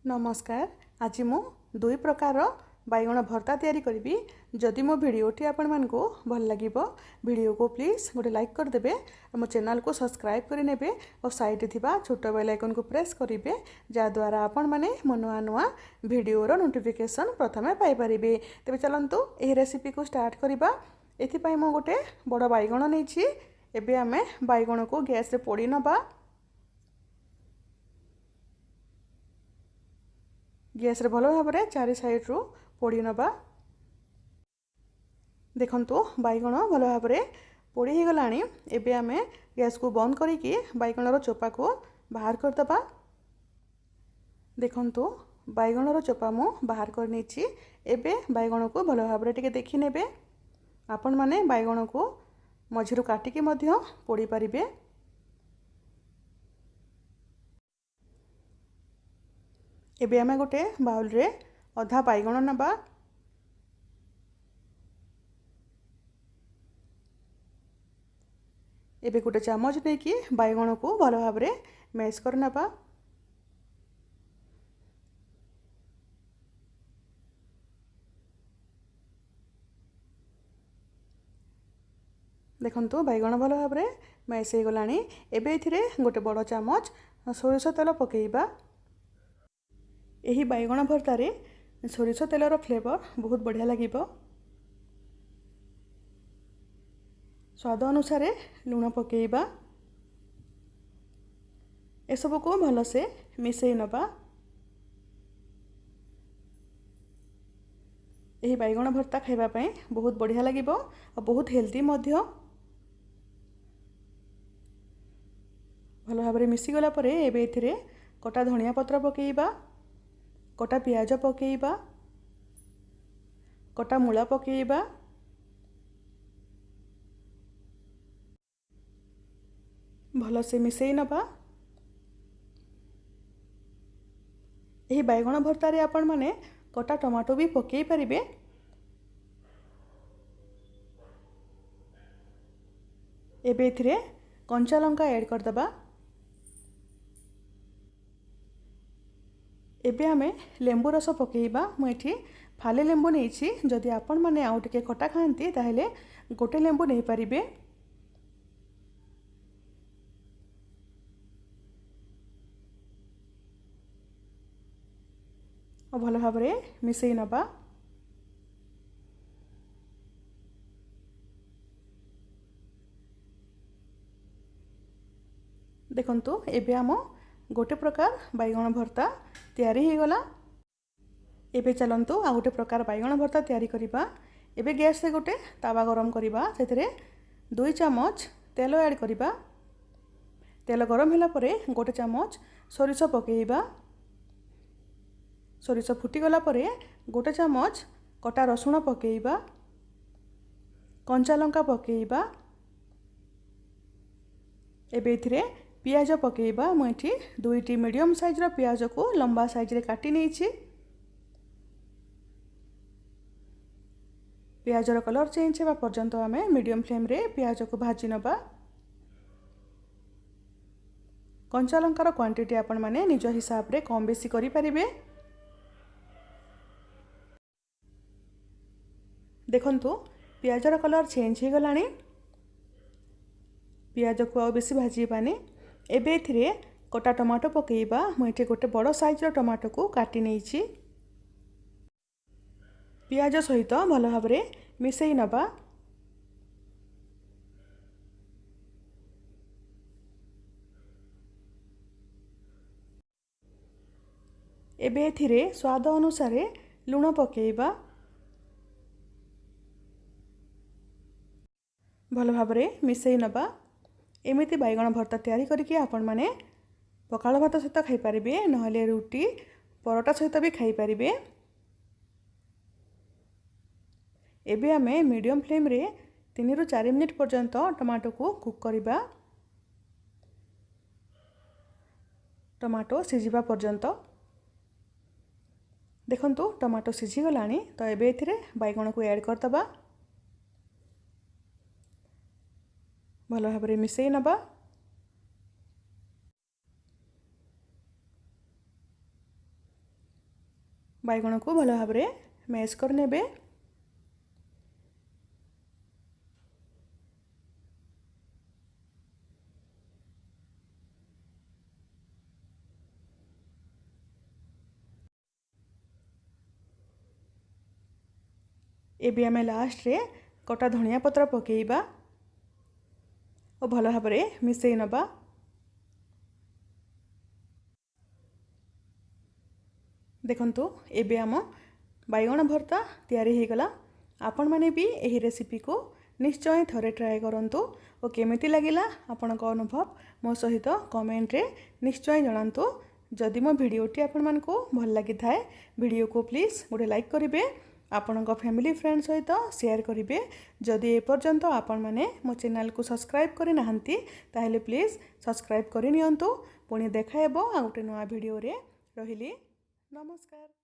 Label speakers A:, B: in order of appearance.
A: नमस्कार। आज मु दुई प्रकार बैगण भर्ता तैयारी करी। जदि मो भिडियोटी आपण मानकु भल लागिबो भिडियो को प्लीज गोटे लाइक कर देबे, मो चैनल को सब्सक्राइब करि नेबे और साइड थिबा छोटो बेल आइकन को प्रेस करिवे, जा द्वारा आपण माने मो नुआ नुआ भिडियो रो नोटिफिकेशन प्रथमे पाई परिबे। तबे चलंतु एही रेसिपी को स्टार्ट करिबा। एथि पई मो गोटे बड़ बैगण नेछि। एबे आमे बैगण को गैस रे पोड़ी नबा। गैस रे भलो भाबरे चारि साइड रो पोड़ी नबा। देखंतु बैगण भलो भाबरे पोड़ी हे गलानी। एबे आमे गैस को बंद करिकि बैगण रो चोपा को बाहर कर दबा। देखंतु बैगण रो चोपा मु बाहर कर नेछि। एबे बैगण को भलो भाबरे टिके देखि नेबे। आपण माने बैगण को मझिरु काटिकि मध्य पोड़ी परिबे। एबे आमे गोटे बाउल रे अधा बैगण नबा। एबे गोटे चामच नै कि बैगण को भलो भाबरे मैश कर नबा। देखंतु बैगण भलो भाबरे मैश हे गलानी। एबे एथिरे गोटे बड़ चामच सोरिष तेल पकेइबा। एही बैगण भर्तारे सोरिष तेलर फ्लेवर बहुत बढ़िया लगिबो। स्वाद अनुसार लूण पकेइबा। ए सब को भल से मिसई नबा। एही बैगण भर्ता खाइबा पई बहुत बढ़िया लगिबो और बहुत हेल्दी मध्य। भल भाबरे मिसी गला परे एबे एथिरे कटा धनिया पत्र पकेइबा, कटा पियाज पकेइबा, कटा मूला पकेइबा, भल से मिसई नबा। एही बैगण भर्तारे आपण माने कटा टमाटो भी पकेइ परिबे। एबे एथिरे कंचा लंका ऐड कर दबा। एबे आमे लेंबू रस पकेइबा। मु एठी फाले लेंबू नेछि। जदि आपण माने आउ टिके खट्टा खांती ताहेले गोटे लेंबू नै परिबे। और भलो भाबरे मिसई नबा। देखंतु एबे आम गोटे प्रकार बैगण भर्ता तैयारी हो गला। एबे चलंतु आ गोटे प्रकार बैगण भर्ता तैयारी करिबा। एबे गैस रे गोटे तावा गरम करिबा। सेथिरे 2 चामच तेल ऐड करिबा। तेल गरम होला परे गोटे चामच सोरिष पकेइबा। सोरिष फुटी गला परे गोटे चामच कटा रसुण पकेइबा, कंचा लंका पकेइबा। एबे एथिरे पियाज पकेइबा। मु एठी 2टी मीडियम साइज रो पियाज को लंबा साइज रे काटी नेछि। पियाज रो कलर चेंज हेबा पर्यंत आमे मीडियम फ्लेम रे पियाज को भाजी नबा। कंचा लंकार क्वांटिटी आपण माने निज हिसाब रे कम बेसी करि परिबे। देखंतु पियाज रो कलर चेंज हे गलानी। पियाज को आ बेसी भाजी पानी। एबे एथिरे कटा टमाटो पकेइबा। मु एठी गोटे बड़ साइज रो टमाटो को काटी नेछि। पियाज सहित भल भाबरे मिसई नबा। एबे एथिरे स्वाद अनुसार लूण पकेइबा। भल भाबरे मिसई नबा। एमिति बैगण भर्ता तैयारी करिकि आपण माने पखाल भात सहित खाई परिबे, नहले रुटी परोटा सहित भी खाई परिबे। एबे आमे मीडियम फ्लेम रे 3 रु 4 मिनिट पर्यंत टमाटो को कुक करिबा। टमाटो सिझिबा पर्यंत। देखंतु टमाटो सिझी गलानी। तो एबे एथिरे बैगण को ऐड कर दबा। भलो भाबरे मिसई नबा। बैगण को भल भाव में मैश कर नेबे। एबे आमे लास्ट रे कटा धनिया पत्र पकेइबा और भल भाव में मिसई नबा। देखंतु एबे आम बैगण भर्ता तैयारी हो गला। आपण माने भी एही रेसिपी को निश्चय थरे ट्राए करंतु और केमिति लागिला आपनक अनुभव मो सहित कमेंट रे निश्चय जणांतु। जदि मो भिडियोटी आपण मानको भल लागि थाए भिडियो को प्लीज गोटे लाइक करिवे, आपनक फैमिली फ्रेंड सहित शेयर करिवे। जदि ए पर्यंत आपण माने मो चैनल को सब्सक्राइब करि नाहंती ताहेले प्लीज सब्सक्राइब करि नियंतु। पुणी देखा हेबो आ गोटे नया भिडियो रे। रहिली, नमस्कार।